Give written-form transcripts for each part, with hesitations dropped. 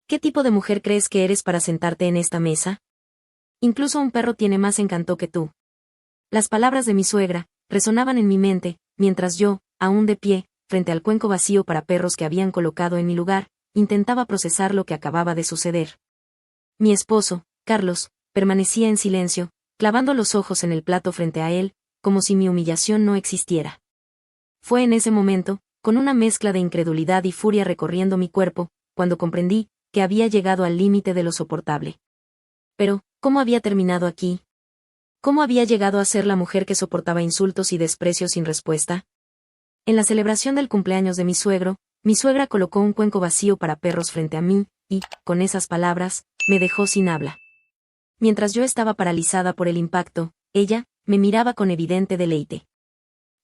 ¿Qué tipo de mujer crees que eres para sentarte en esta mesa? Incluso un perro tiene más encanto que tú. Las palabras de mi suegra resonaban en mi mente, mientras yo, aún de pie, frente al cuenco vacío para perros que habían colocado en mi lugar, intentaba procesar lo que acababa de suceder. Mi esposo, Carlos, permanecía en silencio, clavando los ojos en el plato frente a él, como si mi humillación no existiera. Fue en ese momento, con una mezcla de incredulidad y furia recorriendo mi cuerpo, cuando comprendí que había llegado al límite de lo soportable. Pero, ¿cómo había terminado aquí? ¿Cómo había llegado a ser la mujer que soportaba insultos y desprecio sin respuesta? En la celebración del cumpleaños de mi suegra colocó un cuenco vacío para perros frente a mí, y, con esas palabras, me dejó sin habla. Mientras yo estaba paralizada por el impacto, ella me miraba con evidente deleite.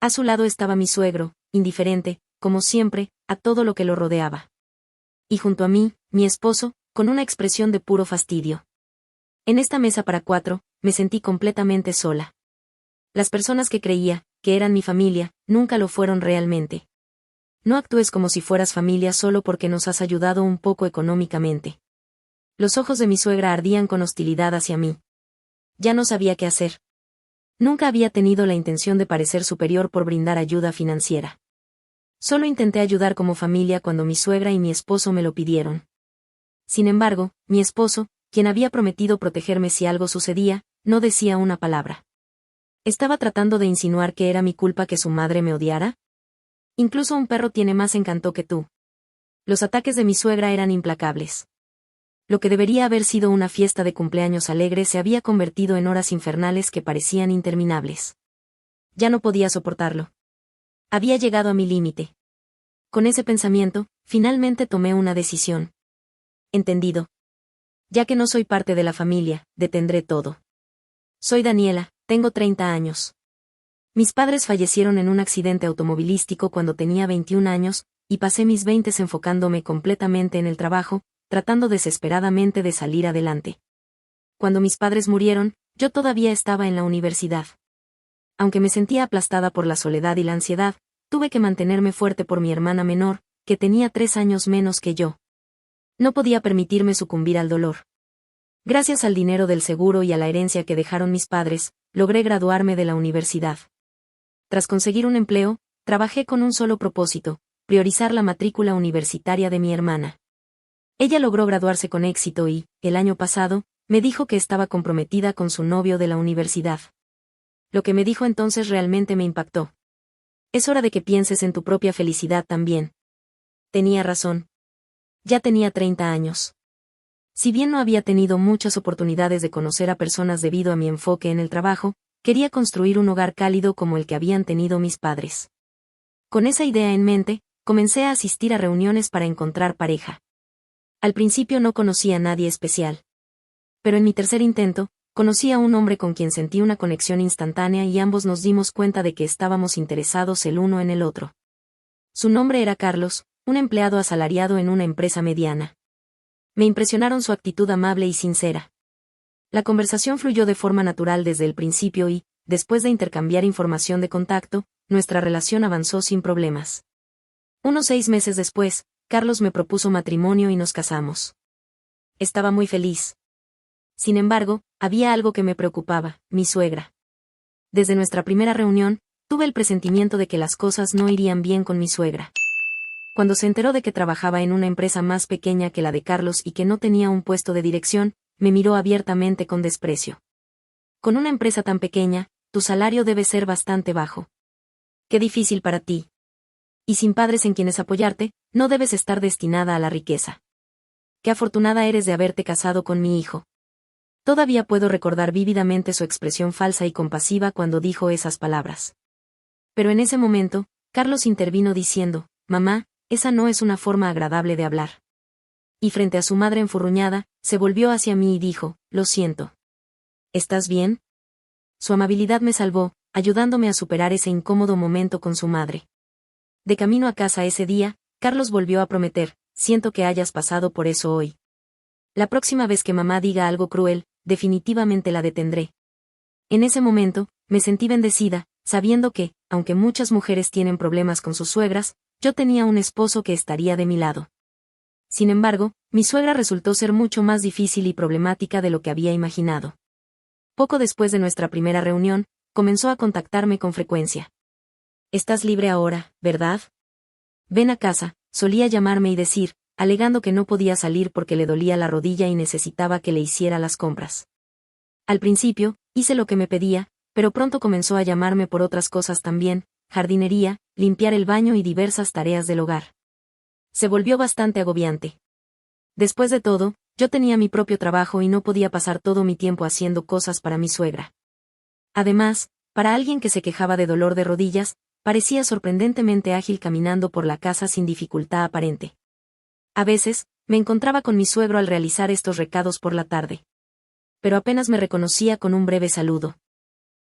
A su lado estaba mi suegro, indiferente, como siempre, a todo lo que lo rodeaba. Y junto a mí, mi esposo, con una expresión de puro fastidio. En esta mesa para 4, me sentí completamente sola. Las personas que creía que eran mi familia, nunca lo fueron realmente. No actúes como si fueras familia solo porque nos has ayudado un poco económicamente. Los ojos de mi suegra ardían con hostilidad hacia mí. Ya no sabía qué hacer. Nunca había tenido la intención de parecer superior por brindar ayuda financiera. Solo intenté ayudar como familia cuando mi suegra y mi esposo me lo pidieron. Sin embargo, mi esposo, quien había prometido protegerme si algo sucedía, no decía una palabra. ¿Estaba tratando de insinuar que era mi culpa que su madre me odiara? Incluso un perro tiene más encanto que tú. Los ataques de mi suegra eran implacables. Lo que debería haber sido una fiesta de cumpleaños alegre se había convertido en horas infernales que parecían interminables. Ya no podía soportarlo. Había llegado a mi límite. Con ese pensamiento, finalmente tomé una decisión. Entendido. Ya que no soy parte de la familia, detendré todo. Soy Daniela, tengo 30 años. Mis padres fallecieron en un accidente automovilístico cuando tenía 21 años, y pasé mis 20 enfocándome completamente en el trabajo, tratando desesperadamente de salir adelante. Cuando mis padres murieron, yo todavía estaba en la universidad. Aunque me sentía aplastada por la soledad y la ansiedad, tuve que mantenerme fuerte por mi hermana menor, que tenía 3 años menos que yo. No podía permitirme sucumbir al dolor. Gracias al dinero del seguro y a la herencia que dejaron mis padres, logré graduarme de la universidad. Tras conseguir un empleo, trabajé con un solo propósito: priorizar la matrícula universitaria de mi hermana. Ella logró graduarse con éxito y, el año pasado, me dijo que estaba comprometida con su novio de la universidad. Lo que me dijo entonces realmente me impactó. Es hora de que pienses en tu propia felicidad también. Tenía razón. Ya tenía 30 años. Si bien no había tenido muchas oportunidades de conocer a personas debido a mi enfoque en el trabajo, quería construir un hogar cálido como el que habían tenido mis padres. Con esa idea en mente, comencé a asistir a reuniones para encontrar pareja. Al principio no conocía a nadie especial. Pero en mi tercer intento, conocí a un hombre con quien sentí una conexión instantánea y ambos nos dimos cuenta de que estábamos interesados el uno en el otro. Su nombre era Carlos, un empleado asalariado en una empresa mediana. Me impresionaron su actitud amable y sincera. La conversación fluyó de forma natural desde el principio y, después de intercambiar información de contacto, nuestra relación avanzó sin problemas. Unos 6 meses después, Carlos me propuso matrimonio y nos casamos. Estaba muy feliz. Sin embargo, había algo que me preocupaba: mi suegra. Desde nuestra primera reunión, tuve el presentimiento de que las cosas no irían bien con mi suegra. Cuando se enteró de que trabajaba en una empresa más pequeña que la de Carlos y que no tenía un puesto de dirección, me miró abiertamente con desprecio. Con una empresa tan pequeña, tu salario debe ser bastante bajo. Qué difícil para ti. Y sin padres en quienes apoyarte, no debes estar destinada a la riqueza. Qué afortunada eres de haberte casado con mi hijo. Todavía puedo recordar vívidamente su expresión falsa y compasiva cuando dijo esas palabras. Pero en ese momento, Carlos intervino diciendo: «Mamá, esa no es una forma agradable de hablar». Y frente a su madre enfurruñada, se volvió hacia mí y dijo: «Lo siento. ¿Estás bien?». Su amabilidad me salvó, ayudándome a superar ese incómodo momento con su madre. De camino a casa ese día, Carlos volvió a prometer: «Siento que hayas pasado por eso hoy. La próxima vez que mamá diga algo cruel, definitivamente la detendré». En ese momento, me sentí bendecida, sabiendo que, aunque muchas mujeres tienen problemas con sus suegras, yo tenía un esposo que estaría de mi lado. Sin embargo, mi suegra resultó ser mucho más difícil y problemática de lo que había imaginado. Poco después de nuestra primera reunión, comenzó a contactarme con frecuencia. «Estás libre ahora, ¿verdad? Ven a casa», solía llamarme y decir, alegando que no podía salir porque le dolía la rodilla y necesitaba que le hiciera las compras. Al principio, hice lo que me pedía, pero pronto comenzó a llamarme por otras cosas también: jardinería, limpiar el baño y diversas tareas del hogar. Se volvió bastante agobiante. Después de todo, yo tenía mi propio trabajo y no podía pasar todo mi tiempo haciendo cosas para mi suegra. Además, para alguien que se quejaba de dolor de rodillas, parecía sorprendentemente ágil caminando por la casa sin dificultad aparente. A veces, me encontraba con mi suegro al realizar estos recados por la tarde. Pero apenas me reconocía con un breve saludo.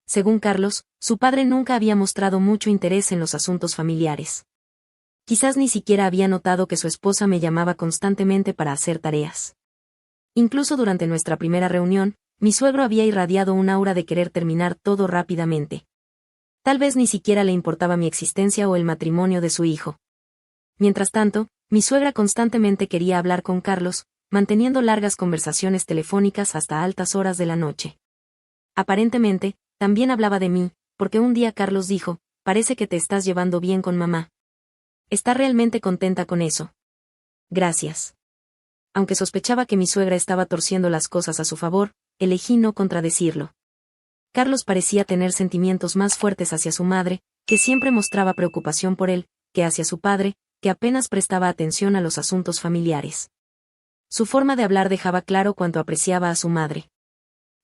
Según Carlos, su padre nunca había mostrado mucho interés en los asuntos familiares. Quizás ni siquiera había notado que su esposa me llamaba constantemente para hacer tareas. Incluso durante nuestra primera reunión, mi suegro había irradiado un aura de querer terminar todo rápidamente. Tal vez ni siquiera le importaba mi existencia o el matrimonio de su hijo. Mientras tanto, mi suegra constantemente quería hablar con Carlos, manteniendo largas conversaciones telefónicas hasta altas horas de la noche. Aparentemente, también hablaba de mí, porque un día Carlos dijo: «Parece que te estás llevando bien con mamá. ¿Está realmente contenta con eso?» «Gracias». Aunque sospechaba que mi suegra estaba torciendo las cosas a su favor, elegí no contradecirlo. Carlos parecía tener sentimientos más fuertes hacia su madre, que siempre mostraba preocupación por él, que hacia su padre, que apenas prestaba atención a los asuntos familiares. Su forma de hablar dejaba claro cuánto apreciaba a su madre.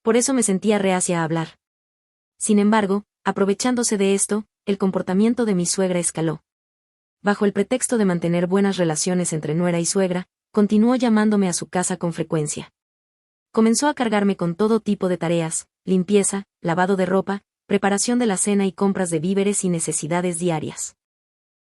Por eso me sentía reacia a hablar. Sin embargo, aprovechándose de esto, el comportamiento de mi suegra escaló. Bajo el pretexto de mantener buenas relaciones entre nuera y suegra, continuó llamándome a su casa con frecuencia. Comenzó a cargarme con todo tipo de tareas: limpieza, lavado de ropa, preparación de la cena y compras de víveres y necesidades diarias.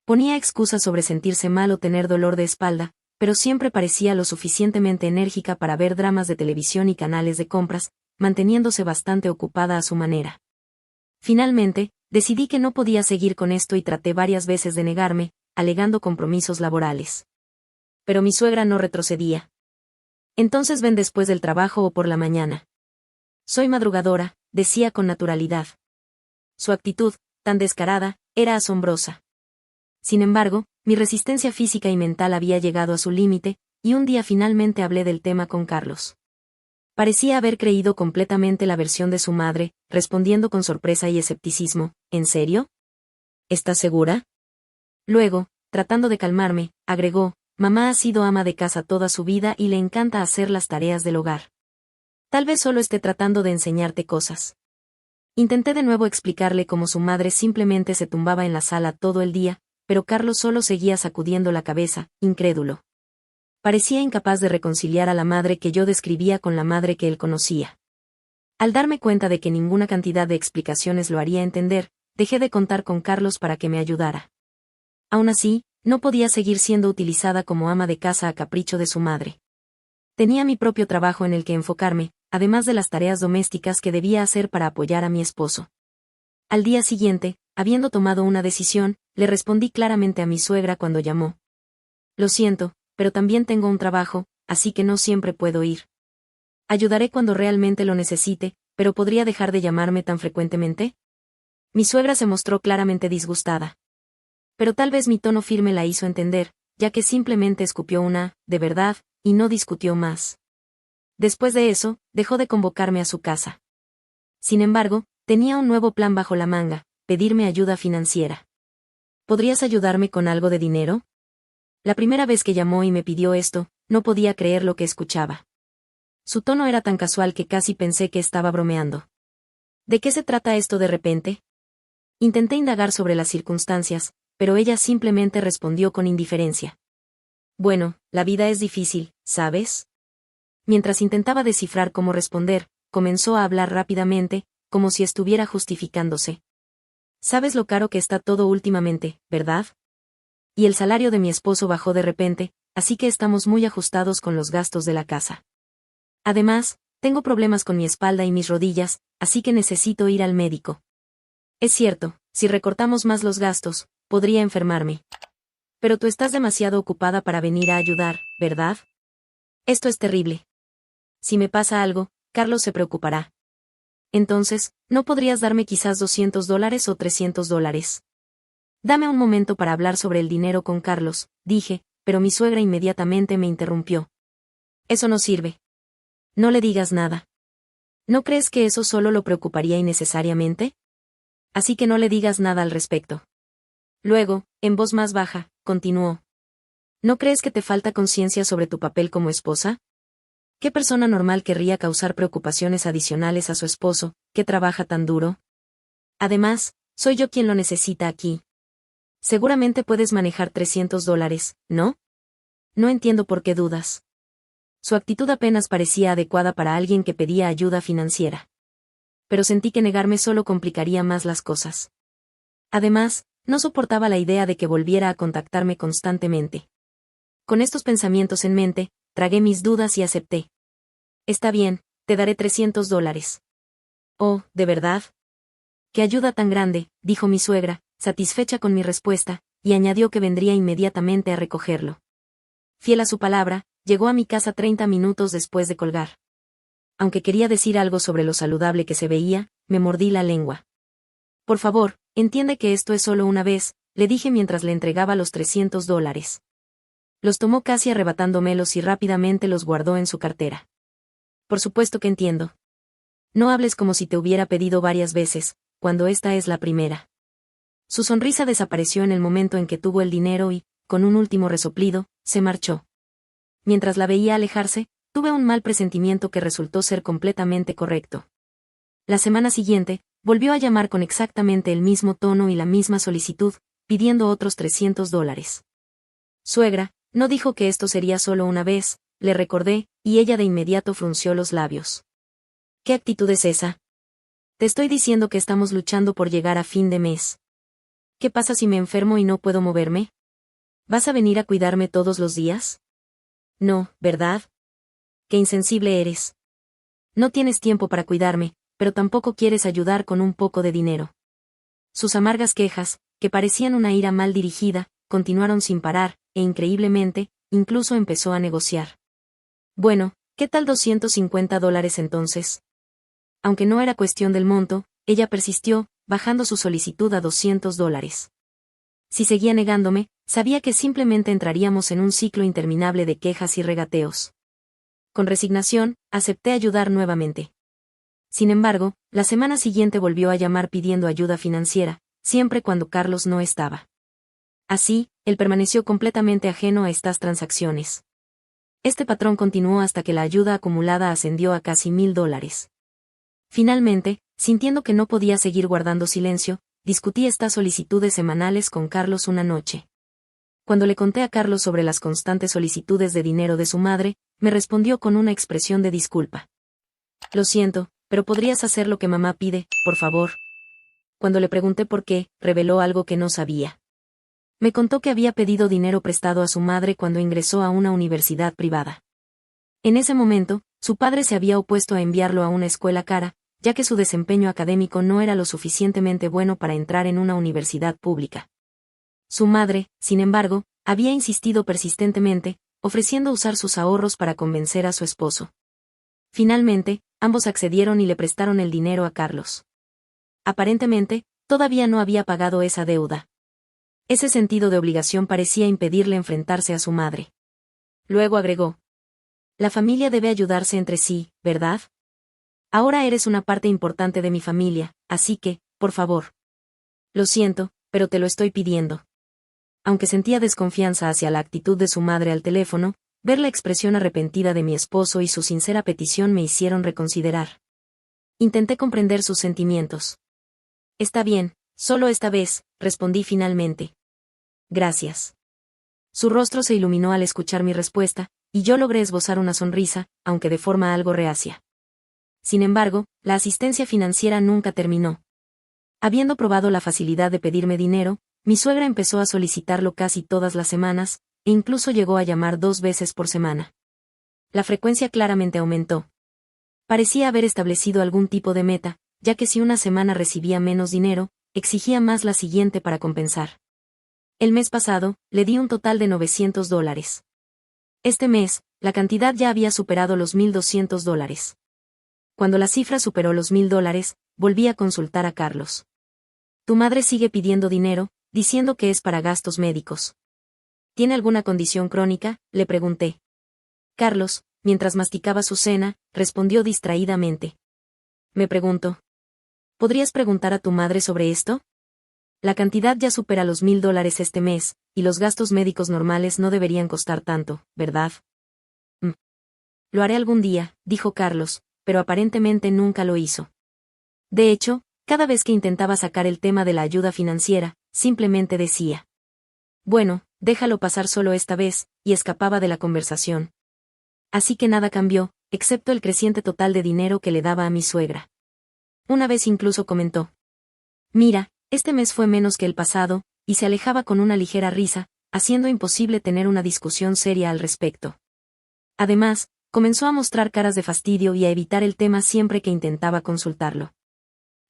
Ponía excusas sobre sentirse mal o tener dolor de espalda, pero siempre parecía lo suficientemente enérgica para ver dramas de televisión y canales de compras, manteniéndose bastante ocupada a su manera. Finalmente, decidí que no podía seguir con esto y traté varias veces de negarme, alegando compromisos laborales. Pero mi suegra no retrocedía. «Entonces ven después del trabajo o por la mañana». «Soy madrugadora», decía con naturalidad. Su actitud, tan descarada, era asombrosa. Sin embargo, mi resistencia física y mental había llegado a su límite, y un día finalmente hablé del tema con Carlos. Parecía haber creído completamente la versión de su madre, respondiendo con sorpresa y escepticismo: «¿En serio? ¿Estás segura?». Luego, tratando de calmarme, agregó: «Mamá ha sido ama de casa toda su vida y le encanta hacer las tareas del hogar. Tal vez solo esté tratando de enseñarte cosas». Intenté de nuevo explicarle cómo su madre simplemente se tumbaba en la sala todo el día, pero Carlos solo seguía sacudiendo la cabeza, incrédulo. Parecía incapaz de reconciliar a la madre que yo describía con la madre que él conocía. Al darme cuenta de que ninguna cantidad de explicaciones lo haría entender, dejé de contar con Carlos para que me ayudara. Aún así, no podía seguir siendo utilizada como ama de casa a capricho de su madre. Tenía mi propio trabajo en el que enfocarme, además de las tareas domésticas que debía hacer para apoyar a mi esposo. Al día siguiente, habiendo tomado una decisión, le respondí claramente a mi suegra cuando llamó: «Lo siento, pero también tengo un trabajo, así que no siempre puedo ir. Ayudaré cuando realmente lo necesite, pero ¿podría dejar de llamarme tan frecuentemente?». Mi suegra se mostró claramente disgustada. Pero tal vez mi tono firme la hizo entender, ya que simplemente escupió una «de verdad», y no discutió más. Después de eso, dejó de convocarme a su casa. Sin embargo, tenía un nuevo plan bajo la manga: pedirme ayuda financiera. «¿Podrías ayudarme con algo de dinero?». La primera vez que llamó y me pidió esto, no podía creer lo que escuchaba. Su tono era tan casual que casi pensé que estaba bromeando. «¿De qué se trata esto de repente?». Intenté indagar sobre las circunstancias, pero ella simplemente respondió con indiferencia: «Bueno, la vida es difícil, ¿sabes?». Mientras intentaba descifrar cómo responder, comenzó a hablar rápidamente, como si estuviera justificándose. «Sabes lo caro que está todo últimamente, ¿verdad? Y el salario de mi esposo bajó de repente, así que estamos muy ajustados con los gastos de la casa. Además, tengo problemas con mi espalda y mis rodillas, así que necesito ir al médico. Es cierto, si recortamos más los gastos, podría enfermarme». Pero tú estás demasiado ocupada para venir a ayudar, ¿verdad? Esto es terrible. Si me pasa algo, Carlos se preocupará. Entonces, ¿no podrías darme quizás $200 o $300? Dame un momento para hablar sobre el dinero con Carlos, dije, pero mi suegra inmediatamente me interrumpió. Eso no sirve. No le digas nada. ¿No crees que eso solo lo preocuparía innecesariamente? Así que no le digas nada al respecto. Luego, en voz más baja, continuó. ¿No crees que te falta conciencia sobre tu papel como esposa? ¿Qué persona normal querría causar preocupaciones adicionales a su esposo, que trabaja tan duro? Además, soy yo quien lo necesita aquí. Seguramente puedes manejar $300, ¿no? No entiendo por qué dudas. Su actitud apenas parecía adecuada para alguien que pedía ayuda financiera. Pero sentí que negarme solo complicaría más las cosas. Además, no soportaba la idea de que volviera a contactarme constantemente. Con estos pensamientos en mente, tragué mis dudas y acepté. Está bien, te daré $300. Oh, ¿de verdad? ¡Qué ayuda tan grande!, dijo mi suegra, satisfecha con mi respuesta, y añadió que vendría inmediatamente a recogerlo. Fiel a su palabra, llegó a mi casa 30 minutos después de colgar. Aunque quería decir algo sobre lo saludable que se veía, me mordí la lengua. Por favor, entiende que esto es solo una vez, le dije mientras le entregaba los $300. Los tomó casi arrebatándomelos y rápidamente los guardó en su cartera. Por supuesto que entiendo. No hables como si te hubiera pedido varias veces, cuando esta es la primera. Su sonrisa desapareció en el momento en que tuvo el dinero y, con un último resoplido, se marchó. Mientras la veía alejarse, tuve un mal presentimiento que resultó ser completamente correcto. La semana siguiente, volvió a llamar con exactamente el mismo tono y la misma solicitud, pidiendo otros $300. Suegra, no dijo que esto sería solo una vez, le recordé, y ella de inmediato frunció los labios. ¿Qué actitud es esa? Te estoy diciendo que estamos luchando por llegar a fin de mes. ¿Qué pasa si me enfermo y no puedo moverme? ¿Vas a venir a cuidarme todos los días? No, ¿verdad? Qué insensible eres. No tienes tiempo para cuidarme, pero tampoco quieres ayudar con un poco de dinero. Sus amargas quejas, que parecían una ira mal dirigida, continuaron sin parar, e increíblemente, incluso empezó a negociar. Bueno, ¿qué tal $250 entonces? Aunque no era cuestión del monto, ella persistió, bajando su solicitud a $200. Si seguía negándome, sabía que simplemente entraríamos en un ciclo interminable de quejas y regateos. Con resignación, acepté ayudar nuevamente. Sin embargo, la semana siguiente volvió a llamar pidiendo ayuda financiera, siempre cuando Carlos no estaba. Así, él permaneció completamente ajeno a estas transacciones. Este patrón continuó hasta que la ayuda acumulada ascendió a casi $1000. Finalmente, sintiendo que no podía seguir guardando silencio, discutí estas solicitudes semanales con Carlos una noche. Cuando le conté a Carlos sobre las constantes solicitudes de dinero de su madre, me respondió con una expresión de disculpa. Lo siento, pero podrías hacer lo que mamá pide, por favor. Cuando le pregunté por qué, reveló algo que no sabía. Me contó que había pedido dinero prestado a su madre cuando ingresó a una universidad privada. En ese momento, su padre se había opuesto a enviarlo a una escuela cara, ya que su desempeño académico no era lo suficientemente bueno para entrar en una universidad pública. Su madre, sin embargo, había insistido persistentemente, ofreciendo usar sus ahorros para convencer a su esposo. Finalmente, ambos accedieron y le prestaron el dinero a Carlos. Aparentemente, todavía no había pagado esa deuda. Ese sentido de obligación parecía impedirle enfrentarse a su madre. Luego agregó: la familia debe ayudarse entre sí, ¿verdad? Ahora eres una parte importante de mi familia, así que, por favor. Lo siento, pero te lo estoy pidiendo. Aunque sentía desconfianza hacia la actitud de su madre al teléfono, ver la expresión arrepentida de mi esposo y su sincera petición me hicieron reconsiderar. Intenté comprender sus sentimientos. Está bien, solo esta vez, respondí finalmente. Gracias. Su rostro se iluminó al escuchar mi respuesta, y yo logré esbozar una sonrisa, aunque de forma algo reacia. Sin embargo, la asistencia financiera nunca terminó. Habiendo probado la facilidad de pedirme dinero, mi suegra empezó a solicitarlo casi todas las semanas, e incluso llegó a llamar 2 veces por semana. La frecuencia claramente aumentó. Parecía haber establecido algún tipo de meta, ya que si una semana recibía menos dinero, exigía más la siguiente para compensar. El mes pasado, le di un total de $900. Este mes, la cantidad ya había superado los $1,200. Cuando la cifra superó los $1,000, volví a consultar a Carlos. Tu madre sigue pidiendo dinero, diciendo que es para gastos médicos. ¿Tiene alguna condición crónica?, le pregunté. Carlos, mientras masticaba su cena, respondió distraídamente. Me pregunto. ¿Podrías preguntar a tu madre sobre esto? La cantidad ya supera los $1,000 este mes, y los gastos médicos normales no deberían costar tanto, ¿verdad? Lo haré algún día, dijo Carlos, pero aparentemente nunca lo hizo. De hecho, cada vez que intentaba sacar el tema de la ayuda financiera, simplemente decía: bueno, déjalo pasar solo esta vez, y escapaba de la conversación. Así que nada cambió, excepto el creciente total de dinero que le daba a mi suegra. Una vez incluso comentó: mira, este mes fue menos que el pasado, y se alejaba con una ligera risa, haciendo imposible tener una discusión seria al respecto. Además, comenzó a mostrar caras de fastidio y a evitar el tema siempre que intentaba consultarlo.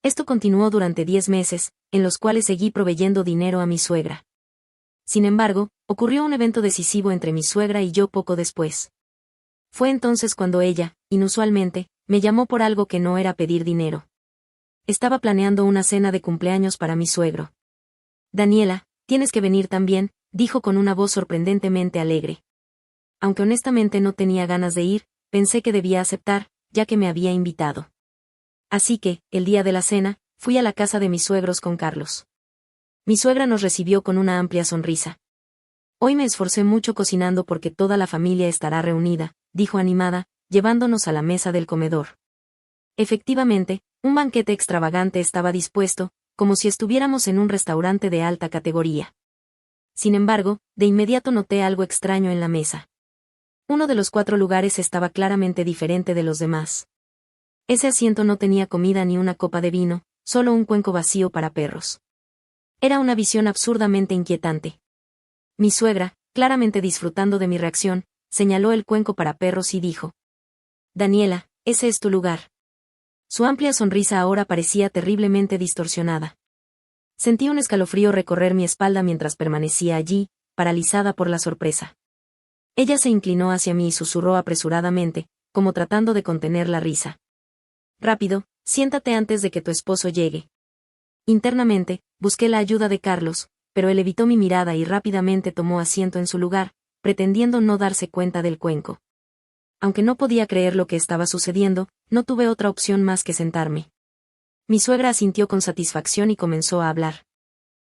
Esto continuó durante 10 meses, en los cuales seguí proveyendo dinero a mi suegra. Sin embargo, ocurrió un evento decisivo entre mi suegra y yo poco después. Fue entonces cuando ella, inusualmente, me llamó por algo que no era pedir dinero. Estaba planeando una cena de cumpleaños para mi suegro. Daniela, tienes que venir también, dijo con una voz sorprendentemente alegre. Aunque honestamente no tenía ganas de ir, pensé que debía aceptar, ya que me había invitado. Así que, el día de la cena, fui a la casa de mis suegros con Carlos. Mi suegra nos recibió con una amplia sonrisa. Hoy me esforcé mucho cocinando porque toda la familia estará reunida, dijo animada, llevándonos a la mesa del comedor. Efectivamente, un banquete extravagante estaba dispuesto, como si estuviéramos en un restaurante de alta categoría. Sin embargo, de inmediato noté algo extraño en la mesa. Uno de los 4 lugares estaba claramente diferente de los demás. Ese asiento no tenía comida ni una copa de vino, solo un cuenco vacío para perros. Era una visión absurdamente inquietante. Mi suegra, claramente disfrutando de mi reacción, señaló el cuenco para perros y dijo: Daniela, ese es tu lugar. Su amplia sonrisa ahora parecía terriblemente distorsionada. Sentí un escalofrío recorrer mi espalda mientras permanecía allí, paralizada por la sorpresa. Ella se inclinó hacia mí y susurró apresuradamente, como tratando de contener la risa. Rápido, siéntate antes de que tu esposo llegue. Internamente, busqué la ayuda de Carlos, pero él evitó mi mirada y rápidamente tomó asiento en su lugar, pretendiendo no darse cuenta del cuenco. Aunque no podía creer lo que estaba sucediendo, no tuve otra opción más que sentarme. Mi suegra asintió con satisfacción y comenzó a hablar.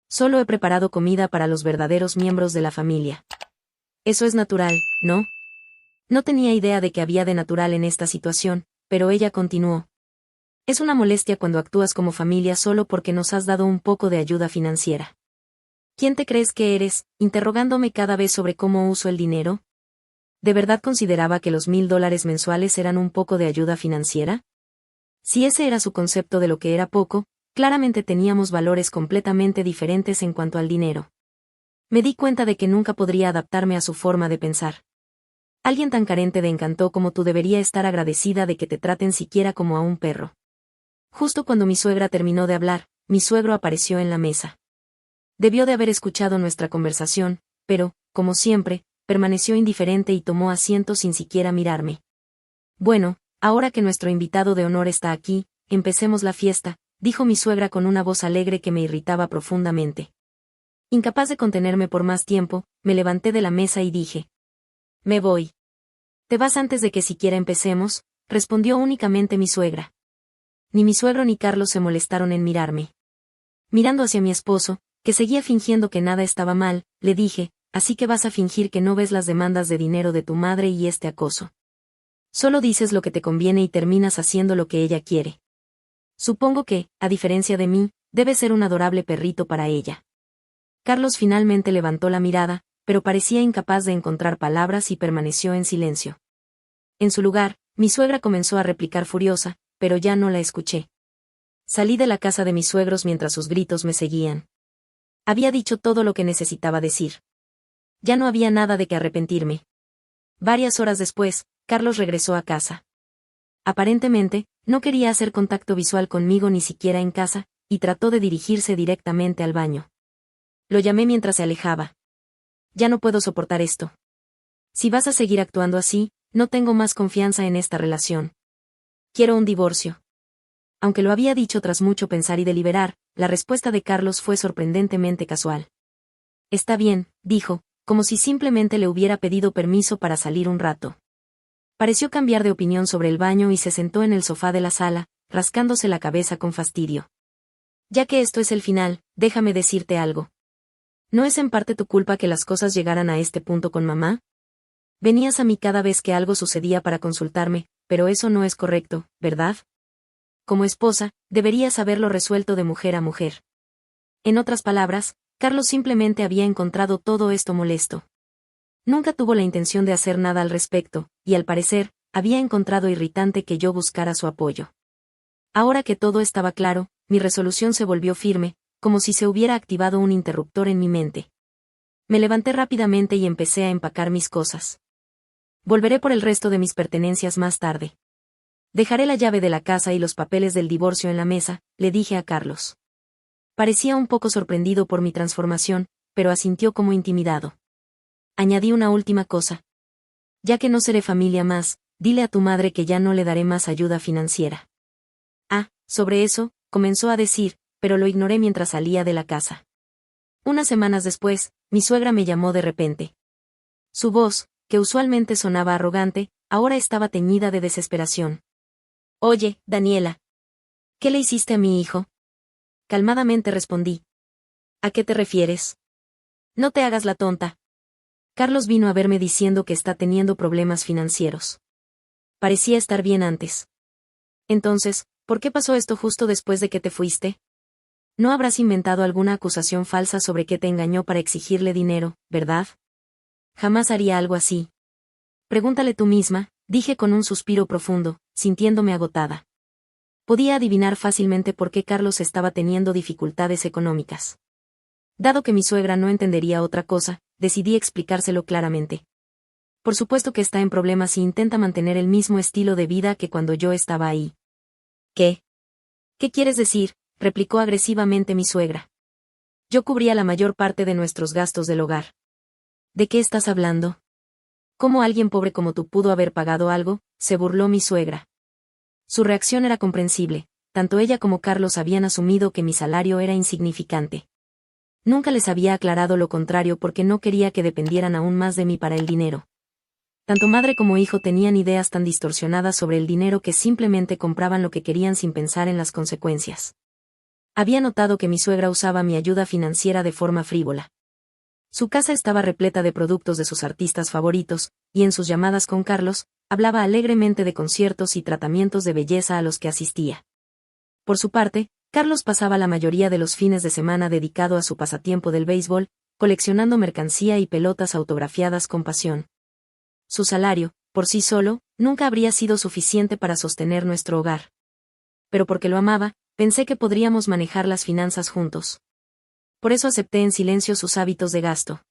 Solo he preparado comida para los verdaderos miembros de la familia. Eso es natural, ¿no? No tenía idea de que había de natural en esta situación, pero ella continuó. Es una molestia cuando actúas como familia solo porque nos has dado un poco de ayuda financiera. ¿Quién te crees que eres?, interrogándome cada vez sobre cómo uso el dinero? ¿De verdad consideraba que los $1,000 mensuales eran un poco de ayuda financiera? Si ese era su concepto de lo que era poco, claramente teníamos valores completamente diferentes en cuanto al dinero. Me di cuenta de que nunca podría adaptarme a su forma de pensar. Alguien tan carente de encanto como tú debería estar agradecida de que te traten siquiera como a un perro. Justo cuando mi suegra terminó de hablar, mi suegro apareció en la mesa. Debió de haber escuchado nuestra conversación, pero, como siempre, permaneció indiferente y tomó asiento sin siquiera mirarme. Bueno, ahora que nuestro invitado de honor está aquí, empecemos la fiesta, dijo mi suegra con una voz alegre que me irritaba profundamente. Incapaz de contenerme por más tiempo, me levanté de la mesa y dije: me voy. ¿Te vas antes de que siquiera empecemos?, respondió únicamente mi suegra. Ni mi suegro ni Carlos se molestaron en mirarme. Mirando hacia mi esposo, que seguía fingiendo que nada estaba mal, le dije: así que vas a fingir que no ves las demandas de dinero de tu madre y este acoso. Solo dices lo que te conviene y terminas haciendo lo que ella quiere. Supongo que, a diferencia de mí, debe ser un adorable perrito para ella. Carlos finalmente levantó la mirada, pero parecía incapaz de encontrar palabras y permaneció en silencio. En su lugar, mi suegra comenzó a replicar furiosa, pero ya no la escuché. Salí de la casa de mis suegros mientras sus gritos me seguían. Había dicho todo lo que necesitaba decir. Ya no había nada de que arrepentirme. Varias horas después, Carlos regresó a casa. Aparentemente, no quería hacer contacto visual conmigo ni siquiera en casa, y trató de dirigirse directamente al baño. Lo llamé mientras se alejaba. Ya no puedo soportar esto. Si vas a seguir actuando así, no tengo más confianza en esta relación. Quiero un divorcio. Aunque lo había dicho tras mucho pensar y deliberar, la respuesta de Carlos fue sorprendentemente casual. Está bien, dijo, como si simplemente le hubiera pedido permiso para salir un rato. Pareció cambiar de opinión sobre el baño y se sentó en el sofá de la sala, rascándose la cabeza con fastidio. Ya que esto es el final, déjame decirte algo. ¿No es en parte tu culpa que las cosas llegaran a este punto con mamá? Venías a mí cada vez que algo sucedía para consultarme, pero eso no es correcto, ¿verdad? Como esposa, deberías haberlo resuelto de mujer a mujer. En otras palabras, Carlos simplemente había encontrado todo esto molesto. Nunca tuvo la intención de hacer nada al respecto, y al parecer, había encontrado irritante que yo buscara su apoyo. Ahora que todo estaba claro, mi resolución se volvió firme, como si se hubiera activado un interruptor en mi mente. Me levanté rápidamente y empecé a empacar mis cosas. Volveré por el resto de mis pertenencias más tarde. Dejaré la llave de la casa y los papeles del divorcio en la mesa, le dije a Carlos. Parecía un poco sorprendido por mi transformación, pero asintió como intimidado. Añadí una última cosa. Ya que no seré familia más, dile a tu madre que ya no le daré más ayuda financiera. Ah, sobre eso, comenzó a decir, pero lo ignoré mientras salía de la casa. Unas semanas después, mi suegra me llamó de repente. Su voz, que usualmente sonaba arrogante, ahora estaba teñida de desesperación. Oye, Daniela. ¿Qué le hiciste a mi hijo? Calmadamente respondí. ¿A qué te refieres? No te hagas la tonta. Carlos vino a verme diciendo que está teniendo problemas financieros. Parecía estar bien antes. Entonces, ¿por qué pasó esto justo después de que te fuiste? No habrás inventado alguna acusación falsa sobre que te engañó para exigirle dinero, ¿verdad? Jamás haría algo así. Pregúntale tú misma, dije con un suspiro profundo, sintiéndome agotada. Podía adivinar fácilmente por qué Carlos estaba teniendo dificultades económicas. Dado que mi suegra no entendería otra cosa, decidí explicárselo claramente. Por supuesto que está en problemas y intenta mantener el mismo estilo de vida que cuando yo estaba ahí. ¿Qué? ¿Qué quieres decir?, replicó agresivamente mi suegra. Yo cubría la mayor parte de nuestros gastos del hogar. ¿De qué estás hablando? ¿Cómo alguien pobre como tú pudo haber pagado algo?, se burló mi suegra. Su reacción era comprensible, tanto ella como Carlos habían asumido que mi salario era insignificante. Nunca les había aclarado lo contrario porque no quería que dependieran aún más de mí para el dinero. Tanto madre como hijo tenían ideas tan distorsionadas sobre el dinero que simplemente compraban lo que querían sin pensar en las consecuencias. Había notado que mi suegra usaba mi ayuda financiera de forma frívola. Su casa estaba repleta de productos de sus artistas favoritos, y en sus llamadas con Carlos, hablaba alegremente de conciertos y tratamientos de belleza a los que asistía. Por su parte, Carlos pasaba la mayoría de los fines de semana dedicado a su pasatiempo del béisbol, coleccionando mercancía y pelotas autografiadas con pasión. Su salario, por sí solo, nunca habría sido suficiente para sostener nuestro hogar. Pero porque lo amaba, pensé que podríamos manejar las finanzas juntos. Por eso acepté en silencio sus hábitos de gasto.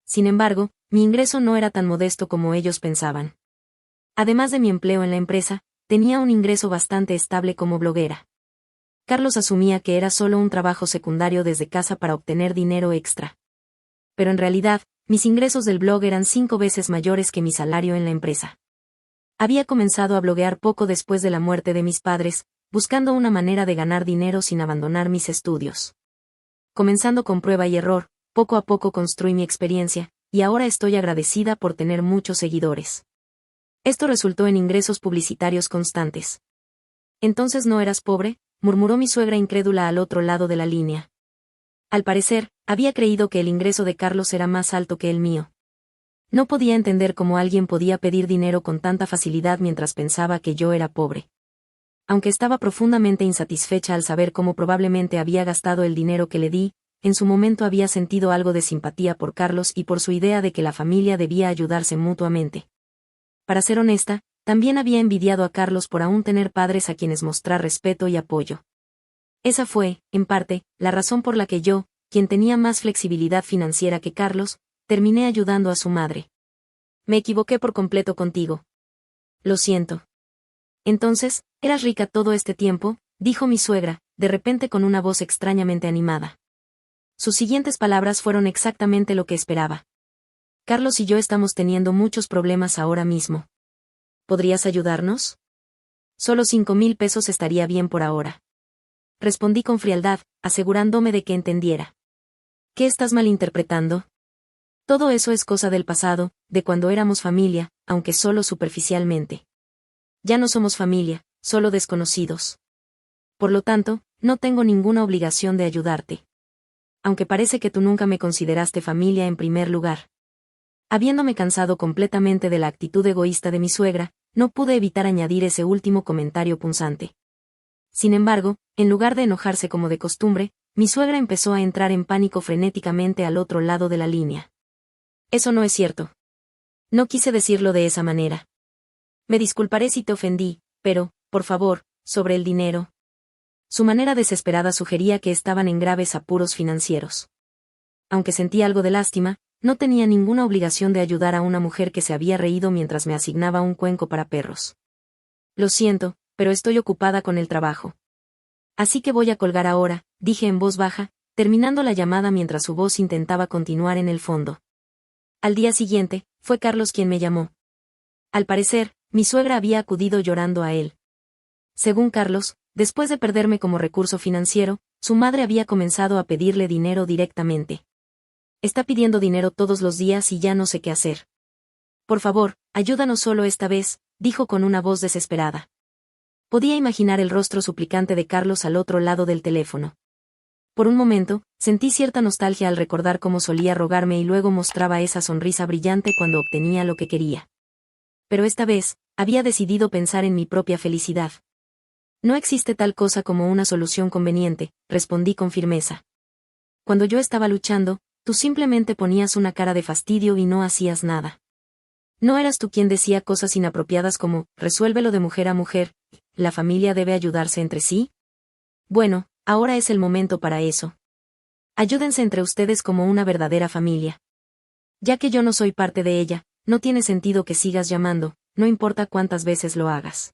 Sin embargo, mi ingreso no era tan modesto como ellos pensaban. Además de mi empleo en la empresa, tenía un ingreso bastante estable como bloguera. Carlos asumía que era solo un trabajo secundario desde casa para obtener dinero extra. Pero en realidad, mis ingresos del blog eran 5 veces mayores que mi salario en la empresa. Había comenzado a bloguear poco después de la muerte de mis padres, buscando una manera de ganar dinero sin abandonar mis estudios. Comenzando con prueba y error, poco a poco construí mi experiencia, y ahora estoy agradecida por tener muchos seguidores. Esto resultó en ingresos publicitarios constantes. ¿Entonces no eras pobre?, murmuró mi suegra incrédula al otro lado de la línea. Al parecer, había creído que el ingreso de Carlos era más alto que el mío. No podía entender cómo alguien podía pedir dinero con tanta facilidad mientras pensaba que yo era pobre. Aunque estaba profundamente insatisfecha al saber cómo probablemente había gastado el dinero que le di, en su momento había sentido algo de simpatía por Carlos y por su idea de que la familia debía ayudarse mutuamente. Para ser honesta, también había envidiado a Carlos por aún tener padres a quienes mostrar respeto y apoyo. Esa fue, en parte, la razón por la que yo, quien tenía más flexibilidad financiera que Carlos, terminé ayudando a su madre. Me equivoqué por completo contigo. Lo siento. Entonces, ¿eras rica todo este tiempo?, dijo mi suegra, de repente con una voz extrañamente animada. Sus siguientes palabras fueron exactamente lo que esperaba. Carlos y yo estamos teniendo muchos problemas ahora mismo. ¿Podrías ayudarnos? Solo 5,000 pesos estaría bien por ahora. Respondí con frialdad, asegurándome de que entendiera. ¿Qué estás malinterpretando? Todo eso es cosa del pasado, de cuando éramos familia, aunque solo superficialmente. Ya no somos familia, solo desconocidos. Por lo tanto, no tengo ninguna obligación de ayudarte. Aunque parece que tú nunca me consideraste familia en primer lugar. Habiéndome cansado completamente de la actitud egoísta de mi suegra, no pude evitar añadir ese último comentario punzante. Sin embargo, en lugar de enojarse como de costumbre, mi suegra empezó a entrar en pánico frenéticamente al otro lado de la línea. Eso no es cierto. No quise decirlo de esa manera. Me disculparé si te ofendí, pero, por favor, sobre el dinero. Su manera desesperada sugería que estaban en graves apuros financieros. Aunque sentí algo de lástima, no tenía ninguna obligación de ayudar a una mujer que se había reído mientras me asignaba un cuenco para perros. Lo siento, pero estoy ocupada con el trabajo. Así que voy a colgar ahora, dije en voz baja, terminando la llamada mientras su voz intentaba continuar en el fondo. Al día siguiente, fue Carlos quien me llamó. Al parecer, mi suegra había acudido llorando a él. Según Carlos, después de perderme como recurso financiero, su madre había comenzado a pedirle dinero directamente. Está pidiendo dinero todos los días y ya no sé qué hacer. Por favor, ayúdanos solo esta vez, dijo con una voz desesperada. Podía imaginar el rostro suplicante de Carlos al otro lado del teléfono. Por un momento, sentí cierta nostalgia al recordar cómo solía rogarme y luego mostraba esa sonrisa brillante cuando obtenía lo que quería. Pero esta vez, había decidido pensar en mi propia felicidad. No existe tal cosa como una solución conveniente, respondí con firmeza. Cuando yo estaba luchando, tú simplemente ponías una cara de fastidio y no hacías nada. No eras tú quien decía cosas inapropiadas como, resuélvelo de mujer a mujer, ¿la familia debe ayudarse entre sí? Bueno, ahora es el momento para eso. Ayúdense entre ustedes como una verdadera familia. Ya que yo no soy parte de ella, no tiene sentido que sigas llamando, no importa cuántas veces lo hagas.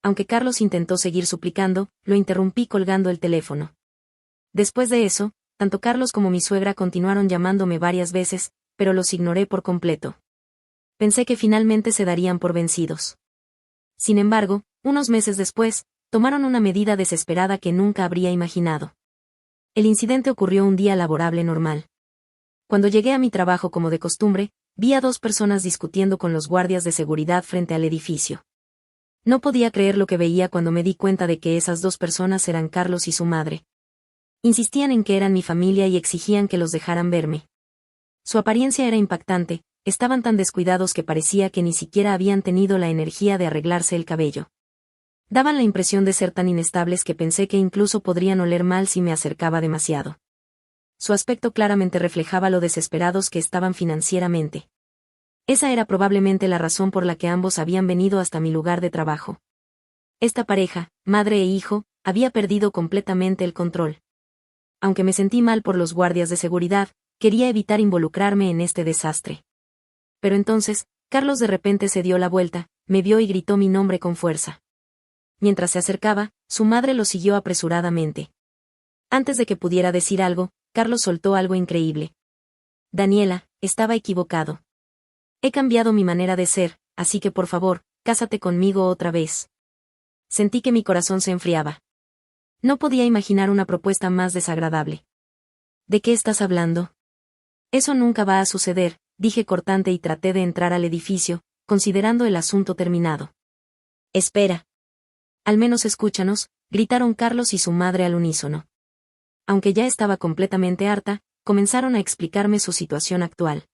Aunque Carlos intentó seguir suplicando, lo interrumpí colgando el teléfono. Después de eso, tanto Carlos como mi suegra continuaron llamándome varias veces, pero los ignoré por completo. Pensé que finalmente se darían por vencidos. Sin embargo, unos meses después, tomaron una medida desesperada que nunca habría imaginado. El incidente ocurrió un día laborable normal. Cuando llegué a mi trabajo como de costumbre, vi a 2 personas discutiendo con los guardias de seguridad frente al edificio. No podía creer lo que veía cuando me di cuenta de que esas 2 personas eran Carlos y su madre. Insistían en que eran mi familia y exigían que los dejaran verme. Su apariencia era impactante, estaban tan descuidados que parecía que ni siquiera habían tenido la energía de arreglarse el cabello. Daban la impresión de ser tan inestables que pensé que incluso podrían oler mal si me acercaba demasiado. Su aspecto claramente reflejaba lo desesperados que estaban financieramente. Esa era probablemente la razón por la que ambos habían venido hasta mi lugar de trabajo. Esta pareja, madre e hijo, había perdido completamente el control. Aunque me sentí mal por los guardias de seguridad, quería evitar involucrarme en este desastre. Pero entonces, Carlos de repente se dio la vuelta, me vio y gritó mi nombre con fuerza. Mientras se acercaba, su madre lo siguió apresuradamente. Antes de que pudiera decir algo, Carlos soltó algo increíble. Daniela, estaba equivocado. He cambiado mi manera de ser, así que por favor, cásate conmigo otra vez. Sentí que mi corazón se enfriaba. No podía imaginar una propuesta más desagradable. ¿De qué estás hablando? Eso nunca va a suceder, dije cortante y traté de entrar al edificio, considerando el asunto terminado. Espera. Al menos escúchanos, gritaron Carlos y su madre al unísono. Aunque ya estaba completamente harta, comenzaron a explicarme su situación actual.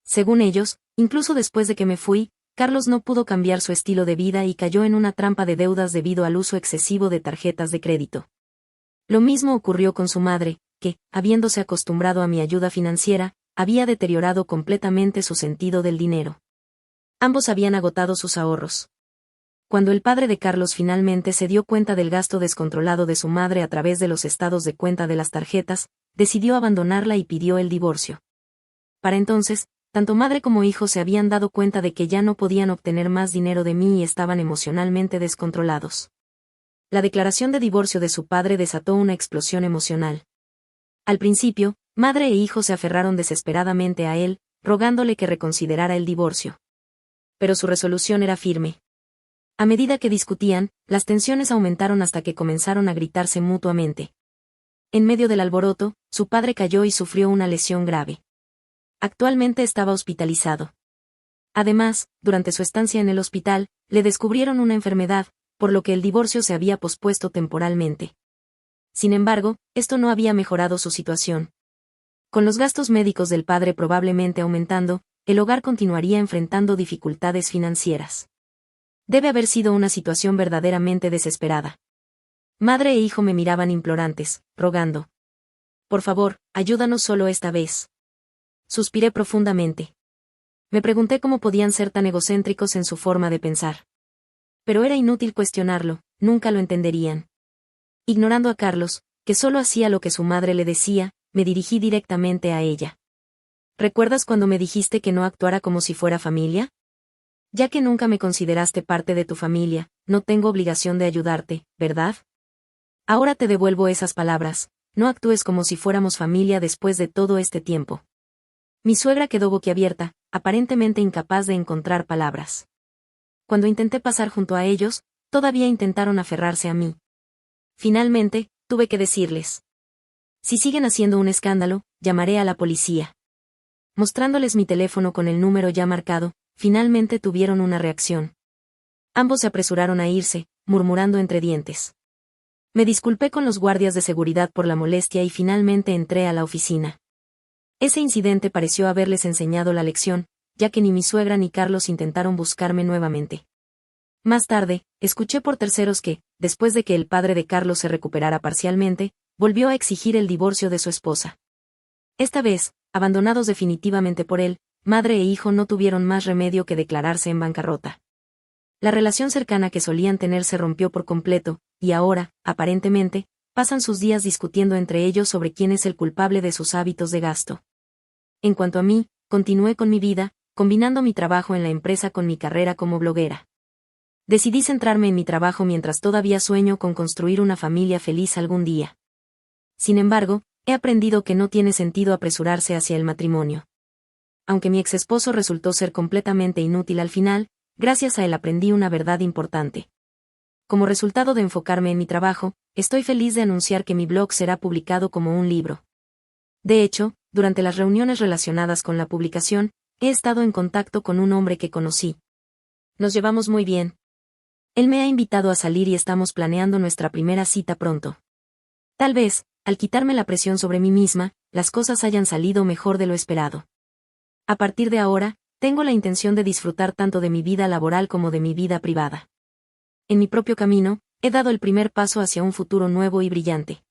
Según ellos, incluso después de que me fui, Carlos no pudo cambiar su estilo de vida y cayó en una trampa de deudas debido al uso excesivo de tarjetas de crédito. Lo mismo ocurrió con su madre, que, habiéndose acostumbrado a mi ayuda financiera, había deteriorado completamente su sentido del dinero. Ambos habían agotado sus ahorros. Cuando el padre de Carlos finalmente se dio cuenta del gasto descontrolado de su madre a través de los estados de cuenta de las tarjetas, decidió abandonarla y pidió el divorcio. Para entonces, tanto madre como hijo se habían dado cuenta de que ya no podían obtener más dinero de mí y estaban emocionalmente descontrolados. La declaración de divorcio de su padre desató una explosión emocional. Al principio, madre e hijo se aferraron desesperadamente a él, rogándole que reconsiderara el divorcio. Pero su resolución era firme. A medida que discutían, las tensiones aumentaron hasta que comenzaron a gritarse mutuamente. En medio del alboroto, su padre cayó y sufrió una lesión grave. Actualmente estaba hospitalizado. Además, durante su estancia en el hospital, le descubrieron una enfermedad, por lo que el divorcio se había pospuesto temporalmente. Sin embargo, esto no había mejorado su situación. Con los gastos médicos del padre probablemente aumentando, el hogar continuaría enfrentando dificultades financieras. Debe haber sido una situación verdaderamente desesperada. Madre e hijo me miraban implorantes, rogando. Por favor, ayúdanos solo esta vez. Suspiré profundamente. Me pregunté cómo podían ser tan egocéntricos en su forma de pensar. Pero era inútil cuestionarlo, nunca lo entenderían. Ignorando a Carlos, que solo hacía lo que su madre le decía, me dirigí directamente a ella. ¿Recuerdas cuando me dijiste que no actuara como si fuera familia? Ya que nunca me consideraste parte de tu familia, no tengo obligación de ayudarte, ¿verdad? Ahora te devuelvo esas palabras, no actúes como si fuéramos familia después de todo este tiempo. Mi suegra quedó boquiabierta, aparentemente incapaz de encontrar palabras. Cuando intenté pasar junto a ellos, todavía intentaron aferrarse a mí. Finalmente, tuve que decirles. Si siguen haciendo un escándalo, llamaré a la policía. Mostrándoles mi teléfono con el número ya marcado, finalmente tuvieron una reacción. Ambos se apresuraron a irse, murmurando entre dientes. Me disculpé con los guardias de seguridad por la molestia y finalmente entré a la oficina. Ese incidente pareció haberles enseñado la lección, ya que ni mi suegra ni Carlos intentaron buscarme nuevamente. Más tarde, escuché por terceros que, después de que el padre de Carlos se recuperara parcialmente, volvió a exigir el divorcio de su esposa. Esta vez, abandonados definitivamente por él, madre e hijo no tuvieron más remedio que declararse en bancarrota. La relación cercana que solían tener se rompió por completo, y ahora, aparentemente, pasan sus días discutiendo entre ellos sobre quién es el culpable de sus hábitos de gasto. En cuanto a mí, continué con mi vida, combinando mi trabajo en la empresa con mi carrera como bloguera. Decidí centrarme en mi trabajo mientras todavía sueño con construir una familia feliz algún día. Sin embargo, he aprendido que no tiene sentido apresurarse hacia el matrimonio. Aunque mi exesposo resultó ser completamente inútil al final, gracias a él aprendí una verdad importante. Como resultado de enfocarme en mi trabajo, estoy feliz de anunciar que mi blog será publicado como un libro. De hecho, durante las reuniones relacionadas con la publicación, he estado en contacto con un hombre que conocí. Nos llevamos muy bien. Él me ha invitado a salir y estamos planeando nuestra primera cita pronto. Tal vez, al quitarme la presión sobre mí misma, las cosas hayan salido mejor de lo esperado. A partir de ahora, tengo la intención de disfrutar tanto de mi vida laboral como de mi vida privada. En mi propio camino, he dado el primer paso hacia un futuro nuevo y brillante.